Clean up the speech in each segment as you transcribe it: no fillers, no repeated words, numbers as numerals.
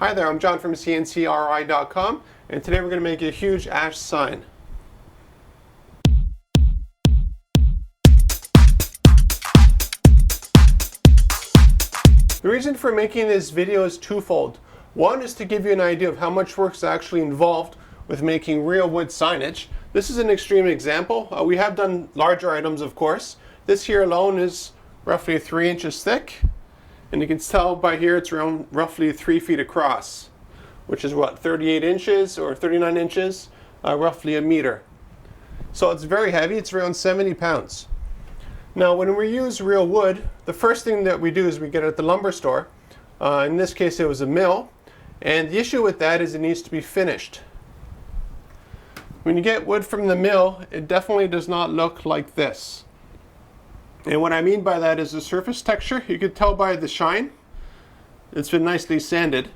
Hi there, I'm John from CNCKing.com, and today we're going to make a huge ash sign. The reason for making this video is twofold. One is to give you an idea of how much work is actually involved with making real wood signage. This is an extreme example. We have done larger items, of course. This here alone is roughly 3 inches thick, and you can tell by here it's around roughly 3 feet across, which is what, 38 inches or 39 inches, roughly a meter. So it's very heavy, it's around 70 pounds. Now when we use real wood, the first thing that we do is we get it at the lumber store. In this case it was a mill, and the issue with that is it needs to be finished. When you get wood from the mill, it definitely does not look like this. And what I mean by that is the surface texture. You can tell by the shine. It's been nicely sanded.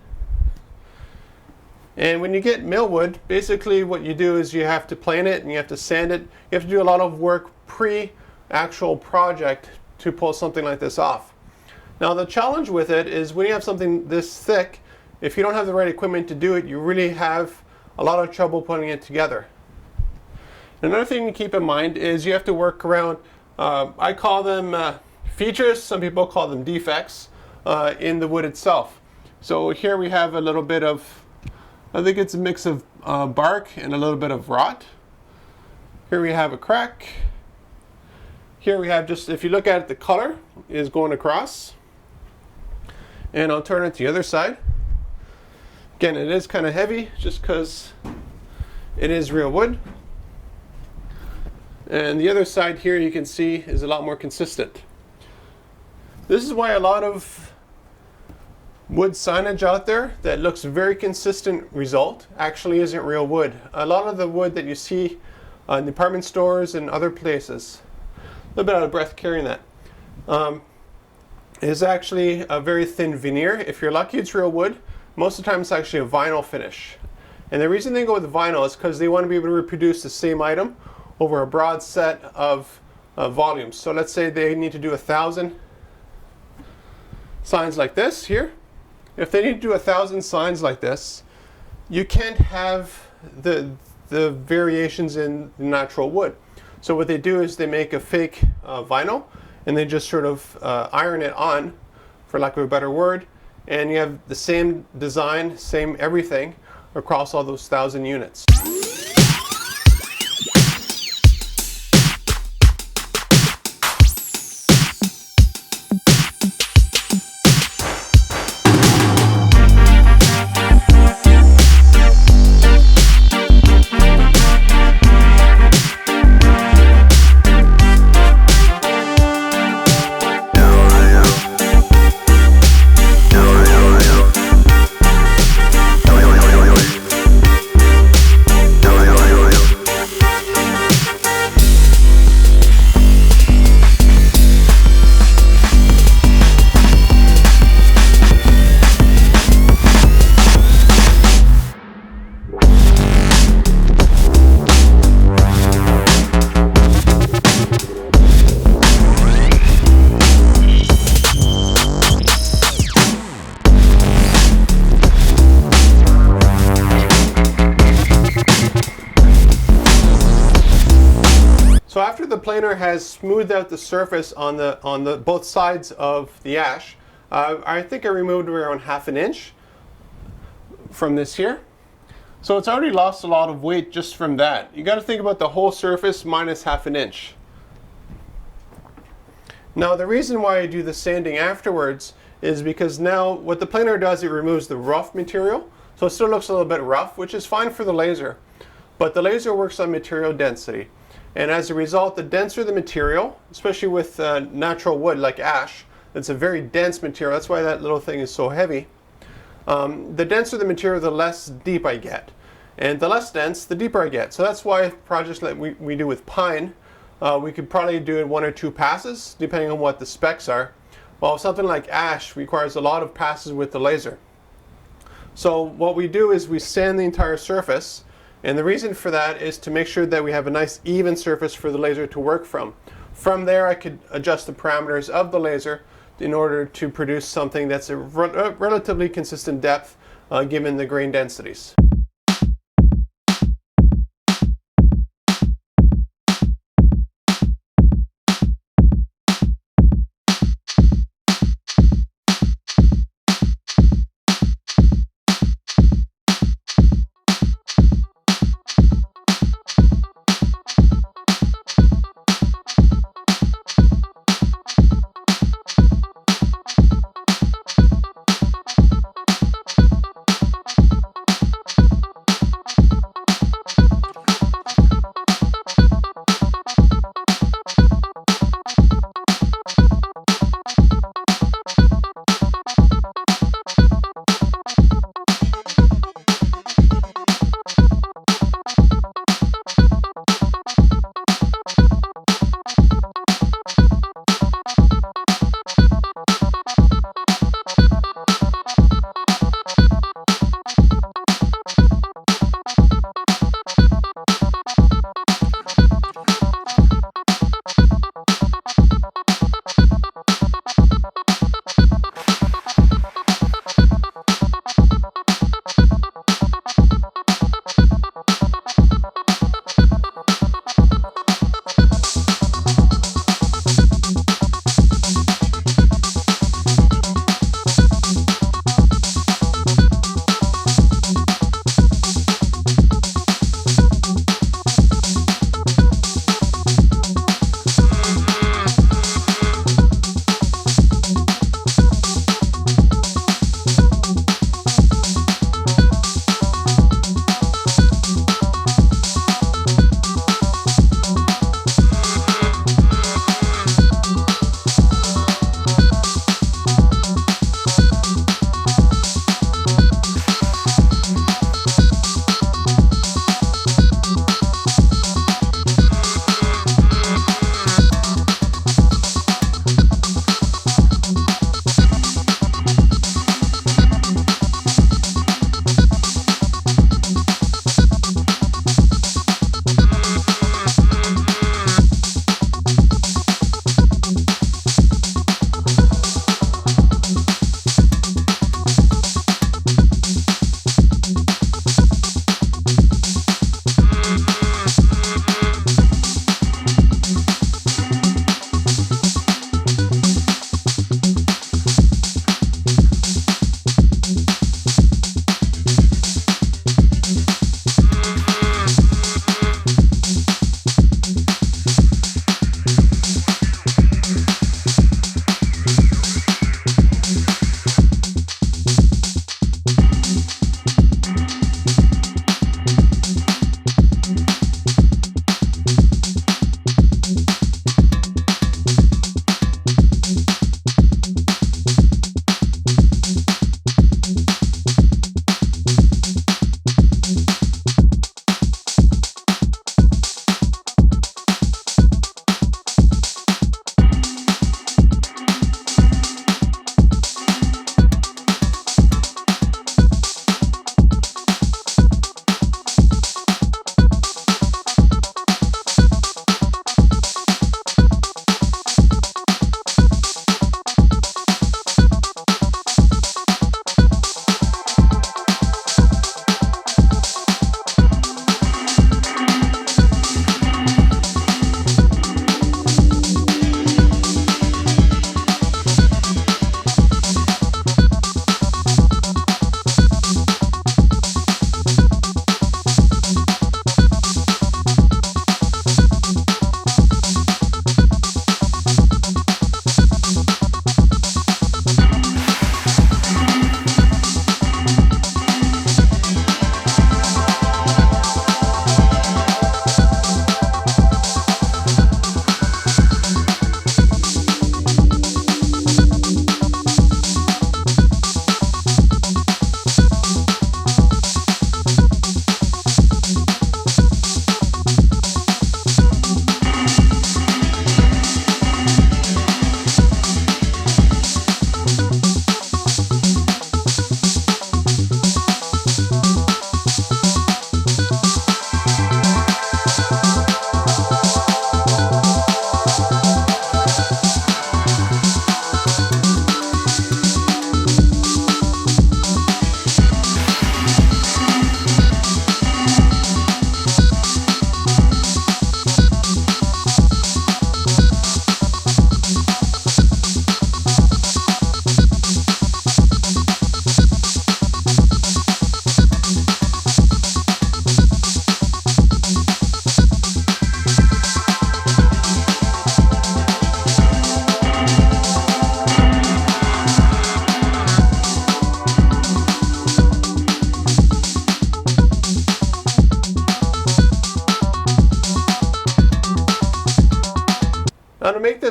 And when you get mill wood, basically what you do is you have to plane it and you have to sand it. You have to do a lot of work pre-actual project to pull something like this off. Now the challenge with it is when you have something this thick, if you don't have the right equipment to do it, you really have a lot of trouble putting it together. Another thing to keep in mind is you have to work around, I call them features, some people call them defects in the wood itself. So here we have a little bit of, I think it's a mix of bark and a little bit of rot. Here we have a crack. Here we have just, if you look at it, the color is going across. And I'll turn it to the other side. Again, it is kind of heavy just because it is real wood. And the other side here you can see is a lot more consistent. This is why a lot of wood signage out there that looks very consistent result actually isn't real wood. A lot of the wood that you see in department stores and other places, a little bit out of breath carrying that, is actually a very thin veneer. If you're lucky, it's real wood. Most of the time it's actually a vinyl finish. And the reason they go with vinyl is because they want to be able to reproduce the same item over a broad set of volumes. So let's say they need to do 1,000 signs like this here. If they need to do 1,000 signs like this, you can't have the variations in the natural wood. So what they do is they make a fake vinyl, and they just sort of iron it on, for lack of a better word, and you have the same design, same everything across all those 1,000 units. So after the planer has smoothed out the surface on the both sides of the ash, I think I removed around 1/2 inch from this here. So it's already lost a lot of weight just from that. You got to think about the whole surface minus 1/2 inch. Now the reason why I do the sanding afterwards is because now what the planer does, it removes the rough material. So it still looks a little bit rough, which is fine for the laser. But the laser works on material density. And as a result, the denser the material, especially with natural wood like ash, it's a very dense material. That's why that little thing is so heavy. The denser the material, the less deep I get. And the less dense, the deeper I get. So that's why projects that we do with pine, we could probably do it 1 or 2 passes, depending on what the specs are. While something like ash requires a lot of passes with the laser. So what we do is we sand the entire surface. And the reason for that is to make sure that we have a nice even surface for the laser to work from. From there I could adjust the parameters of the laser in order to produce something that's a relatively consistent depth given the grain densities.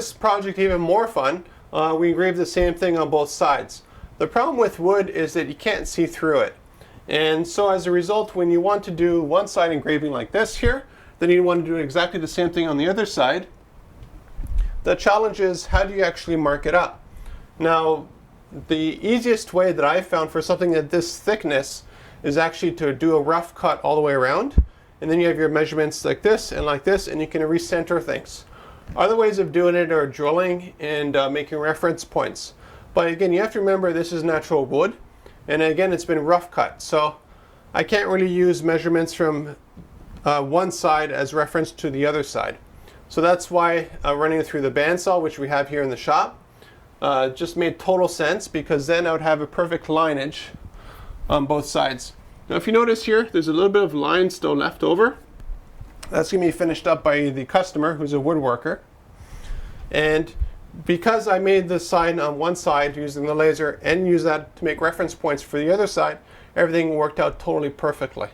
this project even more fun, we engraved the same thing on both sides. The problem with wood is that you can't see through it. And so as a result, when you want to do one side engraving like this here, then you want to do exactly the same thing on the other side. The challenge is, how do you actually mark it up? Now, the easiest way that I've found for something at this thickness is actually to do a rough cut all the way around. And then you have your measurements like this, and you can recenter things. Other ways of doing it are drilling and making reference points. But again, you have to remember this is natural wood. And again, it's been rough cut. So I can't really use measurements from one side as reference to the other side. So that's why running it through the bandsaw, which we have here in the shop, just made total sense, because then I would have a perfect lineage on both sides. Now if you notice here, there's a little bit of line still left over. That's going to be finished up by the customer, who's a woodworker. And because I made the sign on one side using the laser and use that to make reference points for the other side, everything worked out totally perfectly.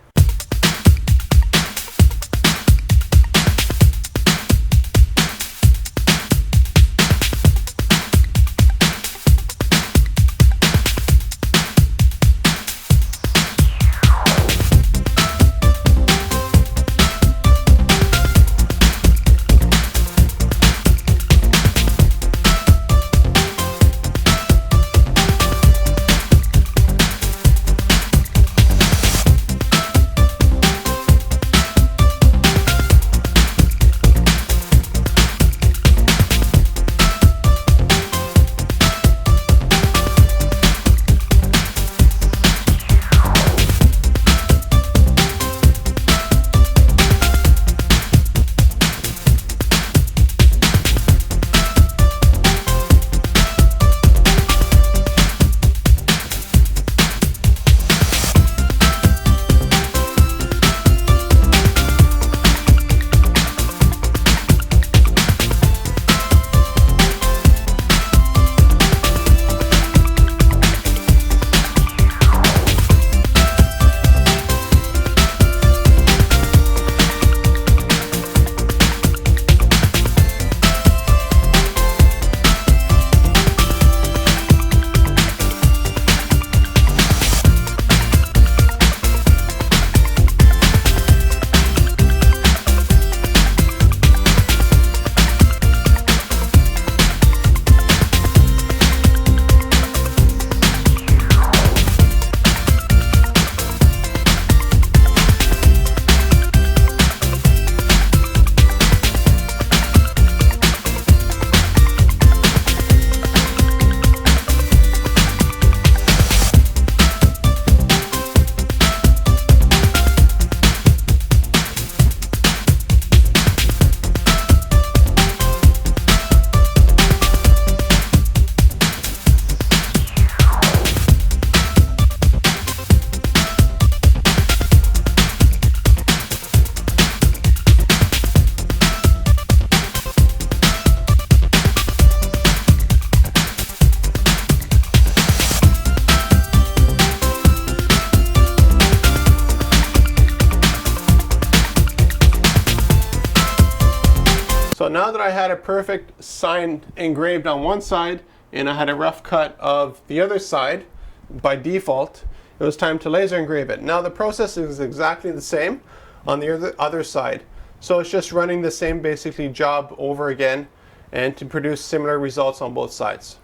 So now that I had a perfect sign engraved on one side and I had a rough cut of the other side by default, it was time to laser engrave it. Now the process is exactly the same on the other side. So it's just running the same basically job over again and to produce similar results on both sides.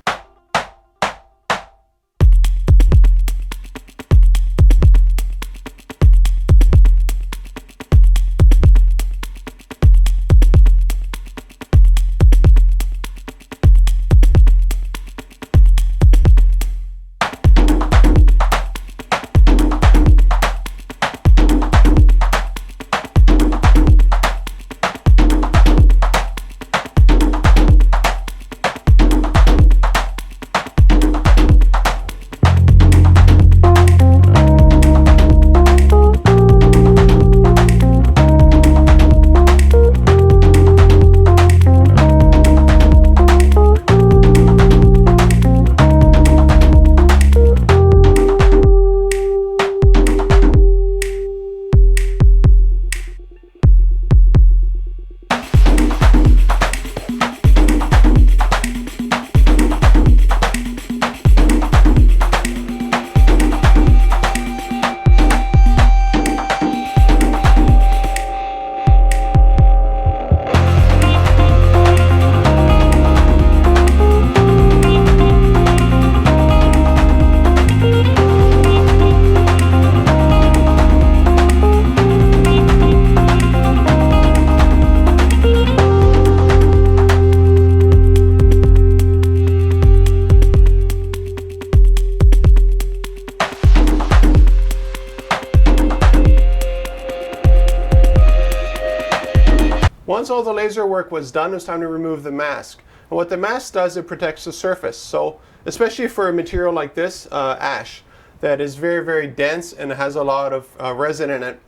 Once all the laser work was done, it was time to remove the mask. And what the mask does, it protects the surface. So especially for a material like this, ash, that is very, very dense and has a lot of resin in it.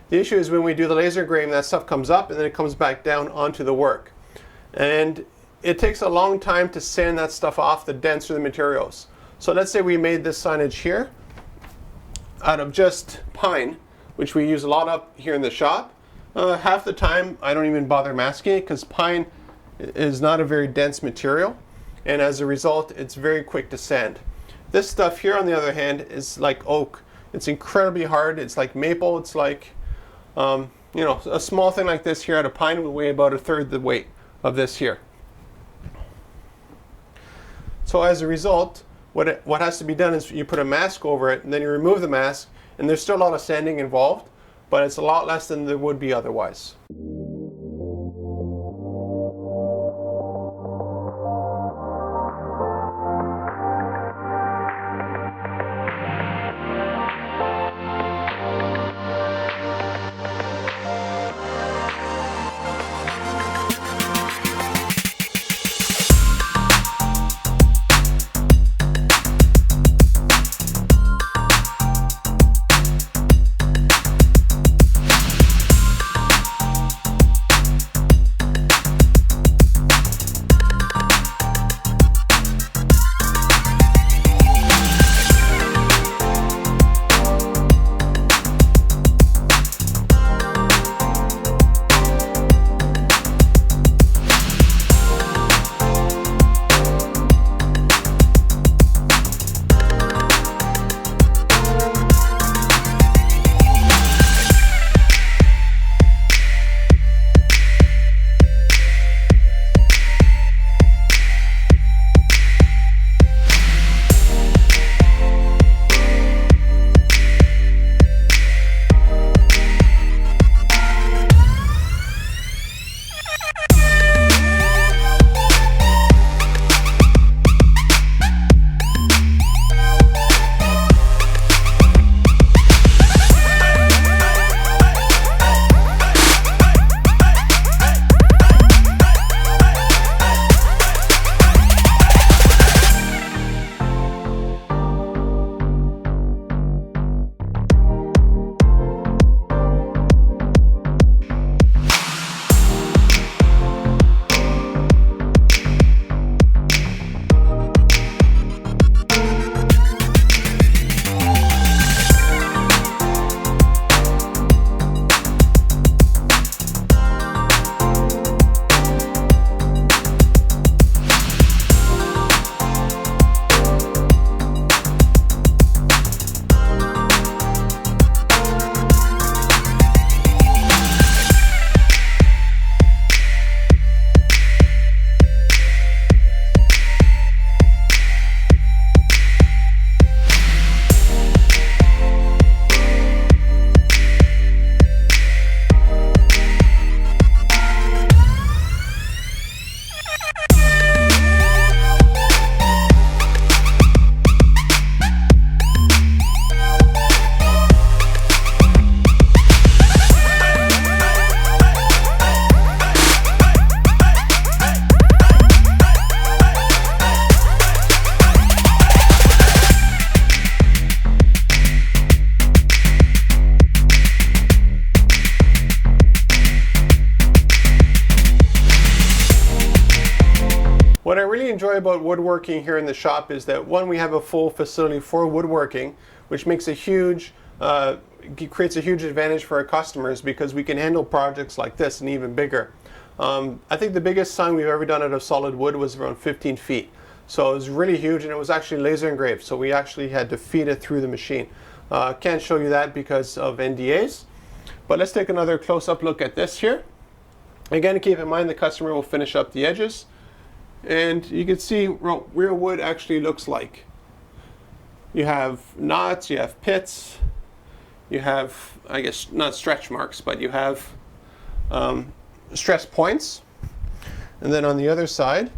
The issue is when we do the laser engraving, that stuff comes up and then it comes back down onto the work. And it takes a long time to sand that stuff off, the denser the materials. So let's say we made this signage here out of just pine, which we use a lot of here in the shop. Half the time I don't even bother masking it because pine is not a very dense material, and as a result it's very quick to sand. This stuff here on the other hand is like oak. It's incredibly hard. It's like maple. It's like you know, a small thing like this here out of pine would weigh about 1/3 the weight of this here. So as a result, what has to be done is you put a mask over it and then you remove the mask, and there's still a lot of sanding involved, but it's a lot less than there would be otherwise. What I really enjoy about woodworking here in the shop is that, one, we have a full facility for woodworking, which makes creates a huge advantage for our customers because we can handle projects like this and even bigger. I think the biggest sign we've ever done out of solid wood was around 15 feet. So it was really huge, and it was actually laser engraved, so we actually had to feed it through the machine. Can't show you that because of NDAs, but let's take another close-up look at this here. Again, keep in mind the customer will finish up the edges, and you can see what real wood actually looks like. You have knots, you have pits, you have, I guess, not stretch marks, but you have stress points. And then on the other side,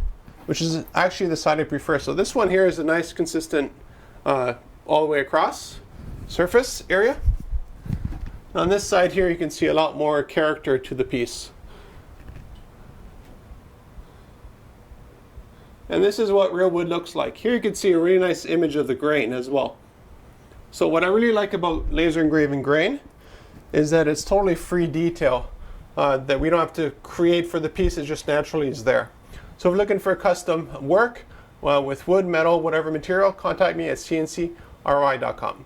which is actually the side I prefer. So this one here is a nice consistent all the way across surface area. On this side here you can see a lot more character to the piece. And this is what real wood looks like. Here you can see a really nice image of the grain as well. So what I really like about laser engraving grain is that it's totally free detail that we don't have to create for the piece. It just naturally is there. So if you're looking for custom work with wood, metal, whatever material, contact me at CNCROI.com.